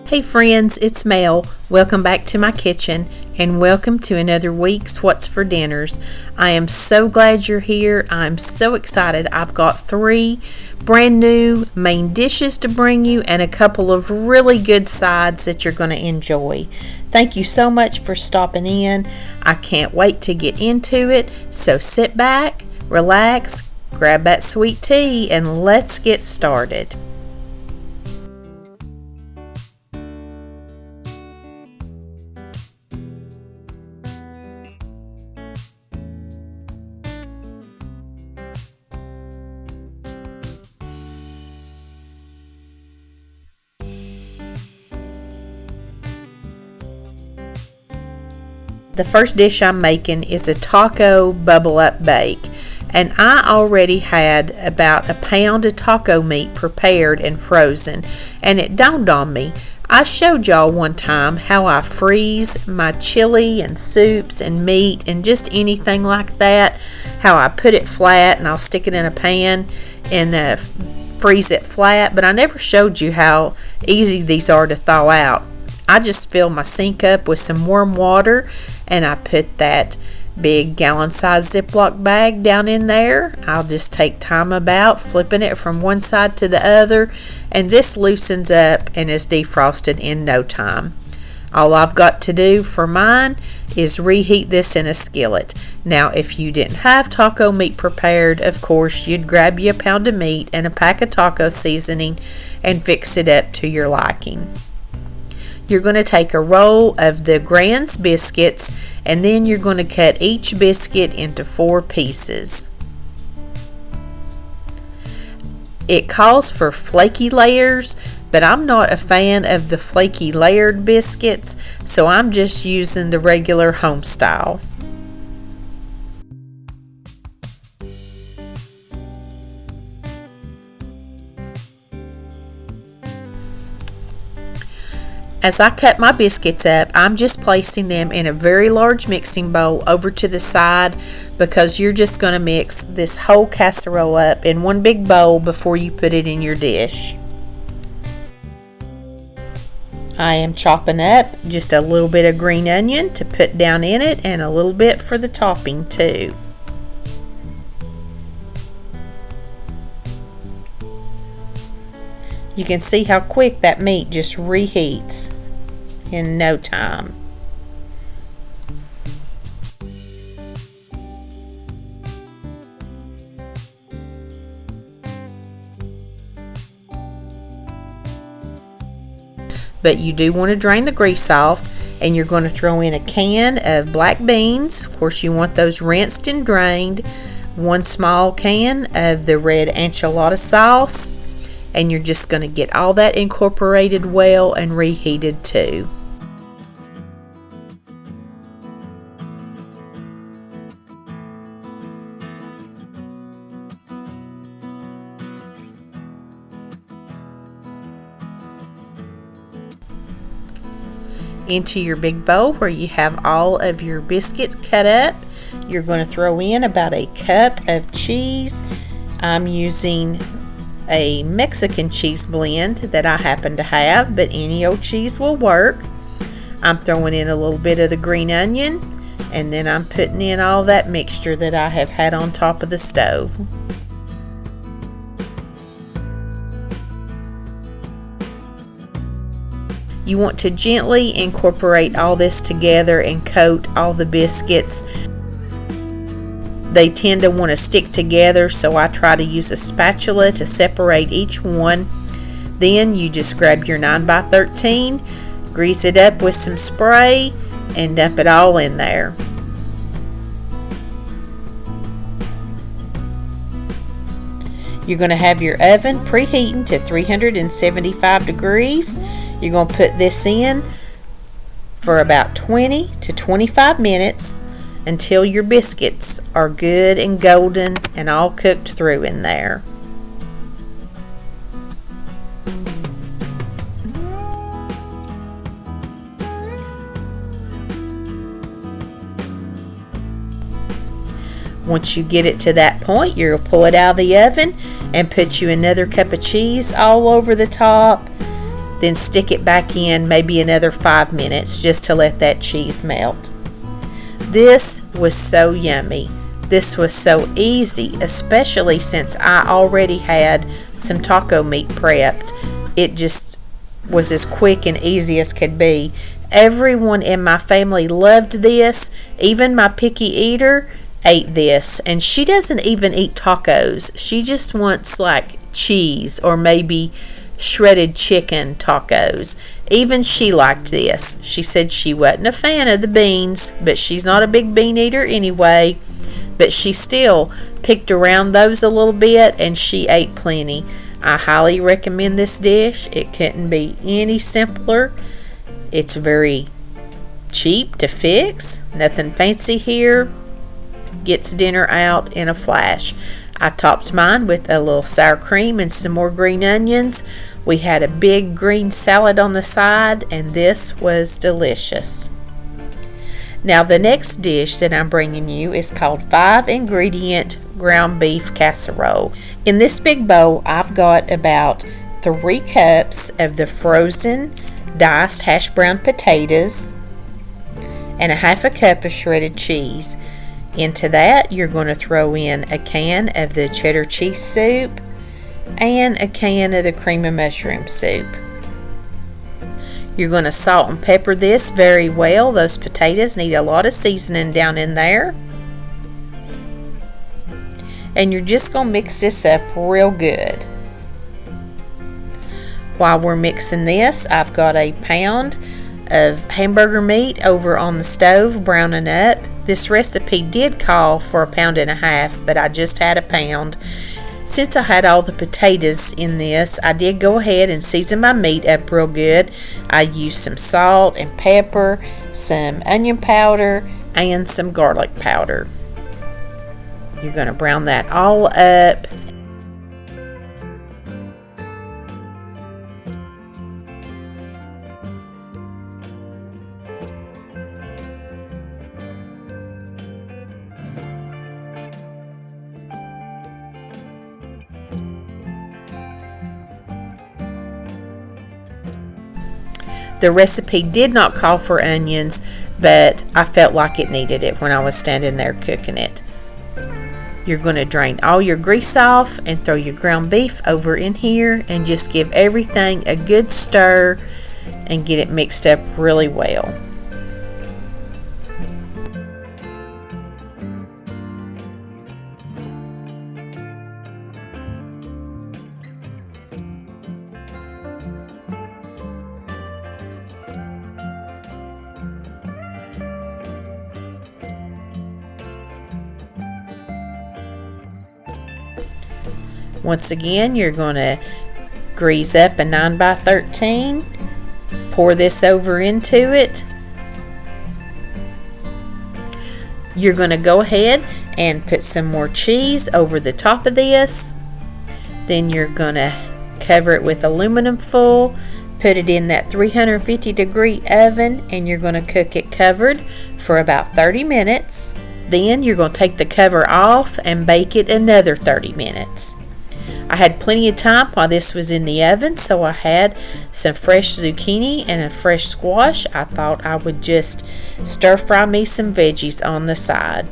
Hey friends, it's Mel. Welcome back to my kitchen and welcome to another week's What's for Dinners. I am so glad you're here. I'm so excited. I've got 3 brand new main dishes to bring you and a couple of really good sides that you're going to enjoy. Thank you so much for stopping in. I can't wait to get into it. So sit back, relax, grab that sweet tea, and let's get started. The first dish I'm making is a taco bubble up bake, and I already had about a pound of taco meat prepared and frozen, and it dawned on me. I showed y'all one time how I freeze my chili and soups and meat and just anything like that, how I put it flat and I'll stick it in a pan and freeze it flat, but I never showed you how easy these are to thaw out. I just fill my sink up with some warm water and I put that big gallon-sized Ziploc bag down in there. I'll just take time about flipping it from one side to the other, and this loosens up and is defrosted in no time. All I've got to do for mine is reheat this in a skillet. Now, if you didn't have taco meat prepared, of course, you'd grab you a pound of meat and a pack of taco seasoning and fix it up to your liking. You're going to take a roll of the Grand's biscuits and then you're going to cut each biscuit into 4 pieces. It calls for flaky layers, but I'm not a fan of the flaky layered biscuits, so I'm just using the regular home style. As I cut my biscuits up, I'm just placing them in a very large mixing bowl over to the side because you're just going to mix this whole casserole up in one big bowl before you put it in your dish. I am chopping up just a little bit of green onion to put down in it and a little bit for the topping too. You can see how quick that meat just reheats in no time. But you do want to drain the grease off, and you're going to throw in a can of black beans. Of course, you want those rinsed and drained. 1 small can of the red enchilada sauce. And you're just going to get all that incorporated well and reheated too. Into your big bowl where you have all of your biscuits cut up, you're going to throw in about a cup of cheese. I'm using a Mexican cheese blend that I happen to have, but any old cheese will work. I'm throwing in a little bit of the green onion, and then I'm putting in all that mixture that I have had on top of the stove. You want to gently incorporate all this together and coat all the biscuits. They tend to want to stick together, so I try to use a spatula to separate each one. Then you just grab your 9x13, grease it up with some spray, and dump it all in there. You're going to have your oven preheating to 375 degrees. You're going to put this in for about 20 to 25 minutes until your biscuits are good and golden and all cooked through in there. Once you get it to that point, you'll pull it out of the oven and put you another cup of cheese all over the top. Then stick it back in maybe another 5 minutes just to let that cheese melt. This was so yummy. This was so easy, especially since I already had some taco meat prepped. It just was as quick and easy as could be. Everyone in my family loved this. Even my picky eater ate this, and she doesn't even eat tacos. She just wants like cheese or maybe shredded chicken tacos. Even she liked this. She said she wasn't a fan of the beans, but she's not a big bean eater anyway. But she still picked around those a little bit, and she ate plenty. I highly recommend this dish. It couldn't be any simpler. It's very cheap to fix. Nothing fancy here. Gets dinner out in a flash. I topped mine with a little sour cream and some more green onions. We had a big green salad on the side, and this was delicious. Now the next dish that I'm bringing you is called 5-ingredient ground beef casserole. In this big bowl, I've got about 3 cups of the frozen diced hash brown potatoes and a half a cup of shredded cheese. Into that, you're going to throw in a can of the cheddar cheese soup and a can of the cream of mushroom soup. You're going to salt and pepper this very well. Those potatoes need a lot of seasoning down in there. And you're just going to mix this up real good. While we're mixing this, I've got a pound of hamburger meat over on the stove browning up. This recipe did call for 1.5 pounds, but I just had a pound. Since I had all the potatoes in this, I did go ahead and season my meat up real good. I used some salt and pepper, some onion powder, and some garlic powder. You're going to brown that all up. The recipe did not call for onions, but I felt like it needed it when I was standing there cooking it. You're going to drain all your grease off and throw your ground beef over in here and just give everything a good stir and get it mixed up really well. Once again, you're going to grease up a 9x13, pour this over into it. You're going to go ahead and put some more cheese over the top of this. Then you're going to cover it with aluminum foil, put it in that 350-degree oven, and you're going to cook it covered for about 30 minutes. Then you're going to take the cover off and bake it another 30 minutes. I had plenty of time while this was in the oven, so I had some fresh zucchini and a fresh squash. I thought I would just stir fry me some veggies on the side.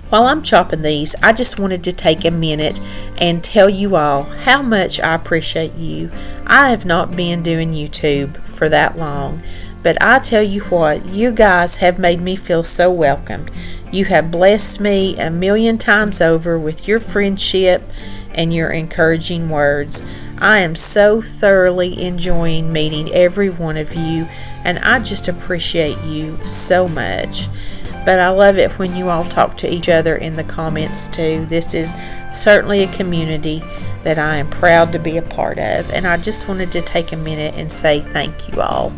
While I'm chopping these, I just wanted to take a minute and tell you all how much I appreciate you. I have not been doing YouTube for that long, but I tell you what, you guys have made me feel so welcomed. You have blessed me 1,000,000 times over with your friendship and your encouraging words. I am so thoroughly enjoying meeting every one of you, and I just appreciate you so much. But I love it when you all talk to each other in the comments too. This is certainly a community that I am proud to be a part of, and I just wanted to take a minute and say thank you all.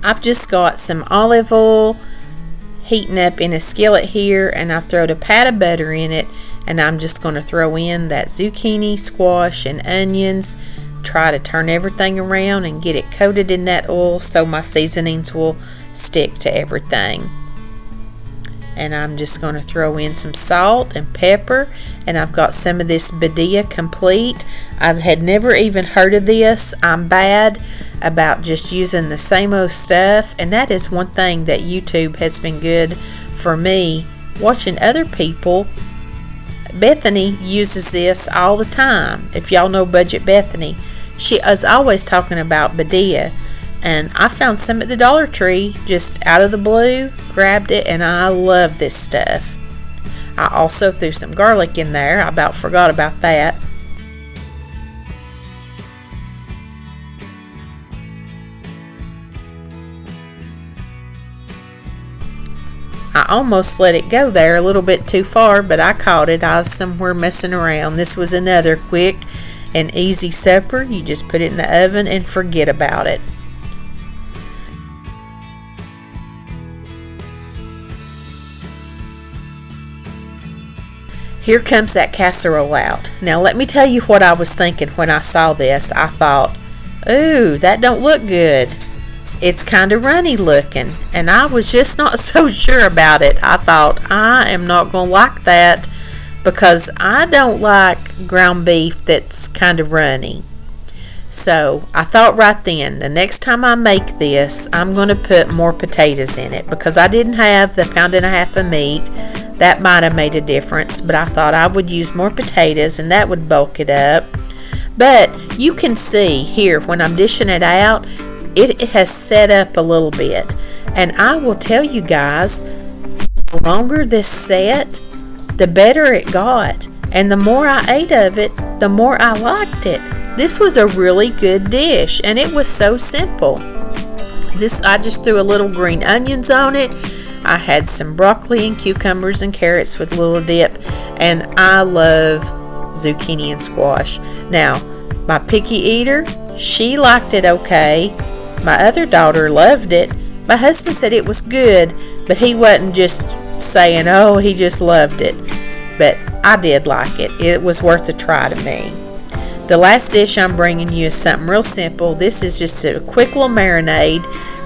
I've just got some olive oil heating up in a skillet here, and I've thrown a pat of butter in it, and I'm just going to throw in that zucchini, squash, and onions. Try to turn everything around and get it coated in that oil so my seasonings will stick to everything. And I'm just going to throw in some salt and pepper, and I've got some of this Badia Complete. I had never even heard of this. I'm bad about just using the same old stuff, and that is one thing that YouTube has been good for me, watching other people. Bethany uses this all the time. If y'all know Budget Bethany, she is always talking about Badia. And I found some at the Dollar Tree just out of the blue, grabbed it, and I love this stuff. I also threw some garlic in there. I about forgot about that. I almost let it go there a little bit too far, but I caught it. I was somewhere messing around. This was another quick and easy supper. You just put it in the oven and forget about it. Here comes that casserole out. Now let me tell you what I was thinking when I saw this. I thought, ooh, that don't look good. It's kind of runny looking, and I was just not so sure about it. I thought, I am not going to like that because I don't like ground beef that's kind of runny. So I thought right then, the next time I make this, I'm going to put more potatoes in it because I didn't have the 1.5 pounds of meat. That might have made a difference, but I thought I would use more potatoes and that would bulk it up. But you can see here when I'm dishing it out, it has set up a little bit. And I will tell you guys, the longer this set, the better it got. And the more I ate of it, the more I liked it. This was a really good dish, and it was so simple. I just threw a little green onions on it. I had some broccoli and cucumbers and carrots with a little dip, and I love zucchini and squash. Now, my picky eater, she liked it okay. My other daughter loved it. My husband said it was good, but he wasn't just saying, oh, he just loved it. But I did like it. It was worth a try to me. The last dish I'm bringing you is something real simple. This is just a quick little marinade.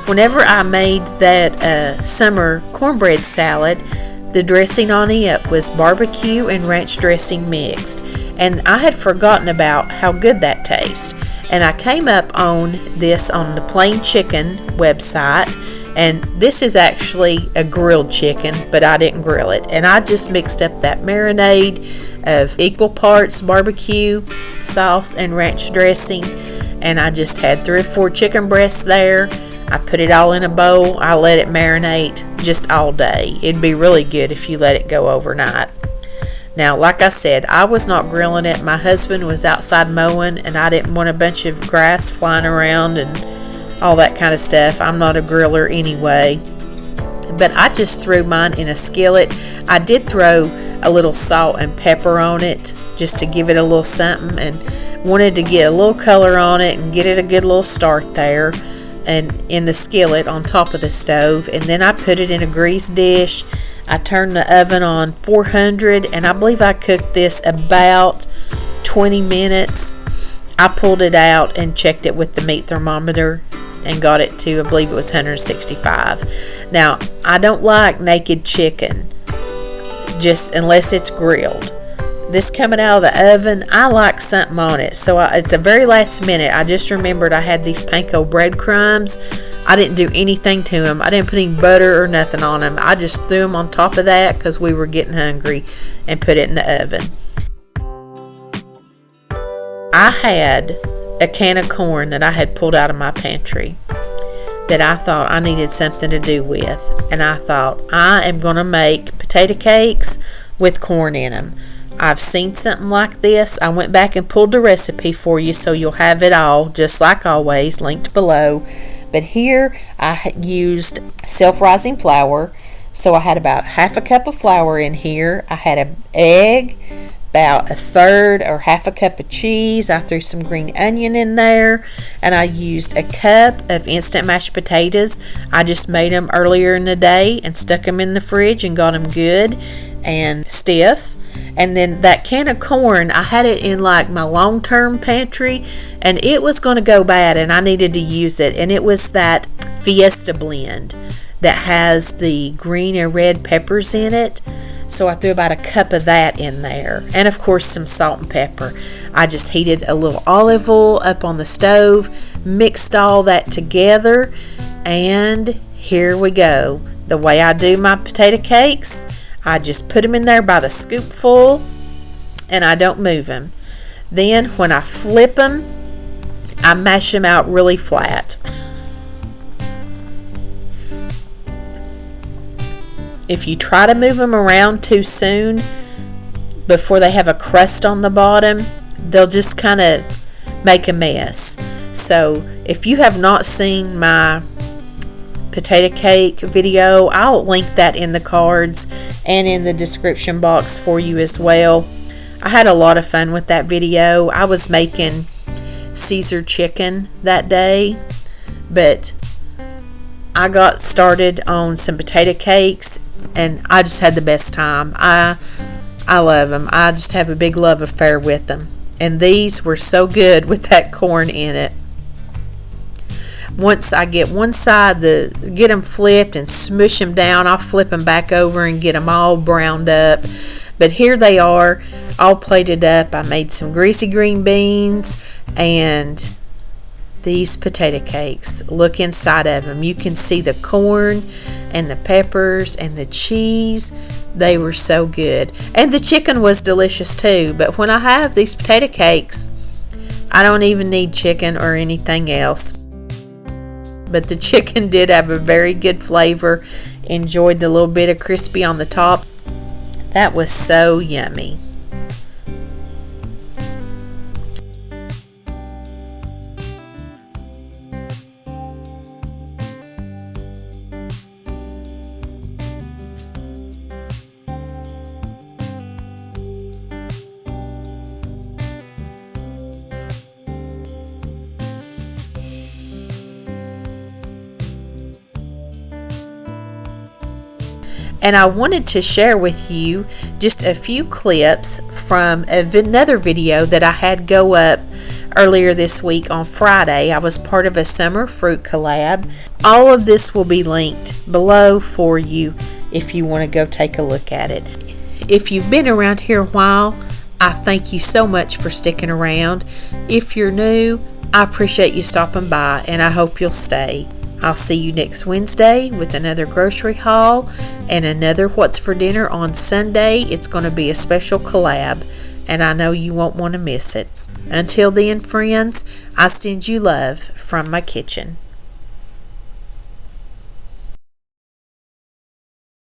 Whenever I made that summer cornbread salad, the dressing on it was barbecue and ranch dressing mixed. And I had forgotten about how good that tastes. And I came up on this on the Plain Chicken website. And this is actually a grilled chicken, but I didn't grill it. And I just mixed up that marinade of equal parts barbecue sauce and ranch dressing. And I just had 3 or 4 chicken breasts there. I put it all in a bowl. I let it marinate just all day. It'd be really good if you let it go overnight. Now, like I said, I was not grilling it. My husband was outside mowing, and I didn't want a bunch of grass flying around and all that kind of stuff. I'm not a griller anyway. But I just threw mine in a skillet. I did throw a little salt and pepper on it just to give it a little something, and wanted to get a little color on it and get it a good little start there and in the skillet on top of the stove. And then I put it in a greased dish. I turned the oven on 400, and I believe I cooked this about 20 minutes. I pulled it out and checked it with the meat thermometer and got it to, I believe it was 165. Now, I don't like naked chicken, just unless it's grilled. This coming out of the oven, I like something on it. So at the very last minute, I just remembered I had these panko breadcrumbs. I didn't do anything to them. I didn't put any butter or nothing on them. I just threw them on top of that because we were getting hungry and put it in the oven. I had a can of corn that I had pulled out of my pantry that I thought I needed something to do with. And I thought, I am going to make potato cakes with corn in them. I've seen something like this. I went back and pulled the recipe for you so you'll have it all, just like always, linked below. But here I used self-rising flour. So I had about 1/2 cup of flour in here. I had an egg, about a third or half a cup of cheese. I threw some green onion in there, and I used a cup of instant mashed potatoes. I just made them earlier in the day and stuck them in the fridge and got them good and stiff. And then that can of corn, I had it in like my long-term pantry, and it was going to go bad, and I needed to use it. And it was that Fiesta blend that has the green and red peppers in it. So I threw about a cup of that in there, and of course some salt and pepper. I just heated a little olive oil up on the stove, mixed all that together, and here we go. The way I do my potato cakes, I just put them in there by the scoopful, and I don't move them. Then when I flip them, I mash them out really flat. If you try to move them around too soon, before they have a crust on the bottom, they'll just kind of make a mess. So if you have not seen my potato cake video, I'll link that in the cards and in the description box for you as well. I had a lot of fun with that video. I was making Caesar chicken that day, but I got started on some potato cakes, and I just had the best time. I love them. I just have a big love affair with them. And these were so good with that corn in it. Once I get one side, get them flipped and smush them down, I'll flip them back over and get them all browned up. But here they are, all plated up. I made some greasy green beans and these potato cakes. Look inside of them. You can see the corn and the peppers and the cheese. They were so good. And the chicken was delicious too. But when I have these potato cakes, I don't even need chicken or anything else. But the chicken did have a very good flavor. Enjoyed the little bit of crispy on the top. That was so yummy. And I wanted to share with you just a few clips from another video that I had go up earlier this week on Friday. I was part of a summer fruit collab. All of this will be linked below for you if you want to go take a look at it. If you've been around here a while, I thank you so much for sticking around. If you're new, I appreciate you stopping by, and I hope you'll stay. I'll see you next Wednesday with another grocery haul and another What's for Dinner on Sunday. It's going to be a special collab, and I know you won't want to miss it. Until then, friends, I send you love from my kitchen.